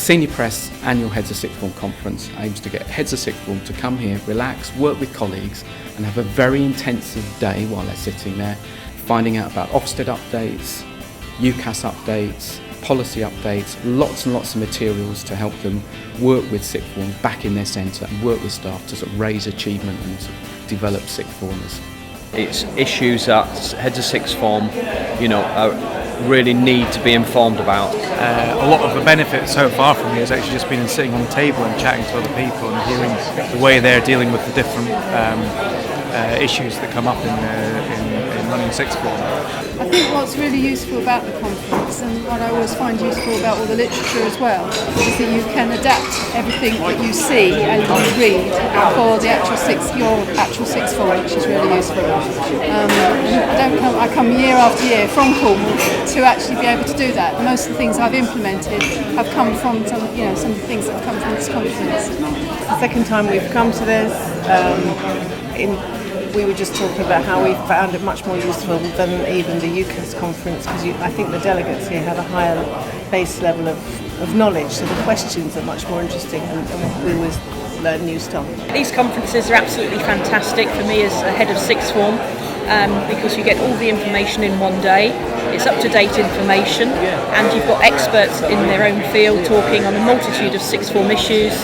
Senior Press Annual Heads of Sixth Form Conference aims to get Heads of Sixth Form to come here, relax, work with colleagues and have a very intensive day while they're sitting there, finding out about Ofsted updates, UCAS updates, policy updates, lots and lots of materials to help them work with sixth form back in their centre and work with staff to sort of raise achievement and sort of develop sixth formers. It's issues that heads of sixth form, really need to be informed about. A lot of the benefit so far for me has actually just been in sitting on the table and chatting to other people and hearing the way they're dealing with the different issues that come up in running sixth form. I think what's really useful about the conference, and what I always find useful about all the literature as well, is that you can adapt everything that you see and you read for the your actual sixth form, which is really useful. I come year after year from Cornwall to actually be able to do that. Most of the things I've implemented have come from some of the things that have come from this conference. The second time we've come to this, we were just talking about how we found it much more useful than even the UCAS conference, because I think the delegates here have a higher base level of knowledge, so the questions are much more interesting and we always learn new stuff. These conferences are absolutely fantastic for me as a head of sixth form, because you get all the information in one day. It's up-to-date information and you've got experts in their own field talking on a multitude of sixth form issues,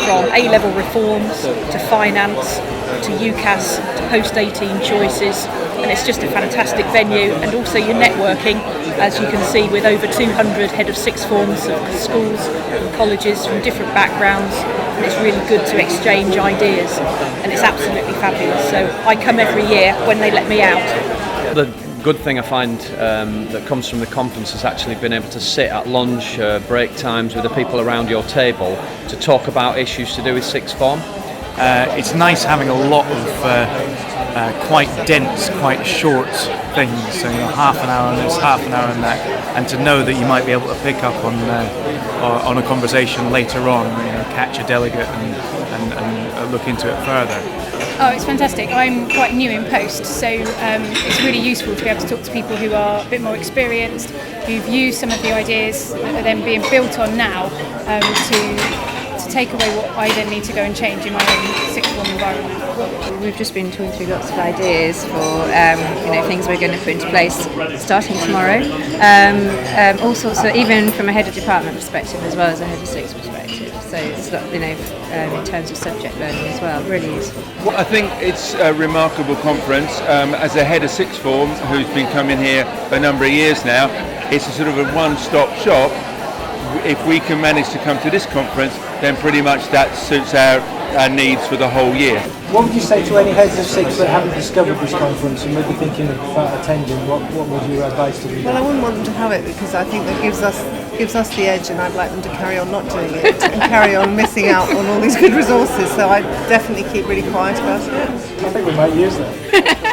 from A-level reforms to finance to UCAS to post-18 choices, and it's just a fantastic venue. And also your networking, as you can see, with over 200 head of sixth forms of schools and colleges from different backgrounds, and it's really good to exchange ideas and it's absolutely fabulous. So I come every year when they let me out. The good thing I find that comes from the conference is actually being able to sit at lunch, break times with the people around your table to talk about issues to do with sixth form. It's nice having a lot of quite dense, quite short things, so half an hour on this, half an hour on that, and to know that you might be able to pick up on a conversation later on, catch a delegate and look into it further. Oh, it's fantastic. I'm quite new in post, so it's really useful to be able to talk to people who are a bit more experienced, who've used some of the ideas that are then being built on now to take away what I then need to go and change in my own sixth form environment. We've just been talking through lots of ideas for things we're going to put into place starting tomorrow. All sorts of, even from a head of department perspective as well as a head of sixth perspective. So it's in terms of subject learning as well, really useful. Well, I think it's a remarkable conference. As a head of sixth form who's been coming here for a number of years now, it's a sort of a one-stop shop. If we can manage to come to this conference, then pretty much that suits our needs for the whole year. What would you say to any heads of sixth that haven't discovered this conference and maybe thinking about attending? What would your advice to be? Well, I wouldn't want them to have it because I think that gives us the edge, and I'd like them to carry on not doing it and carry on missing out on all these good resources. So I'd definitely keep really quiet about it. I think we might use that.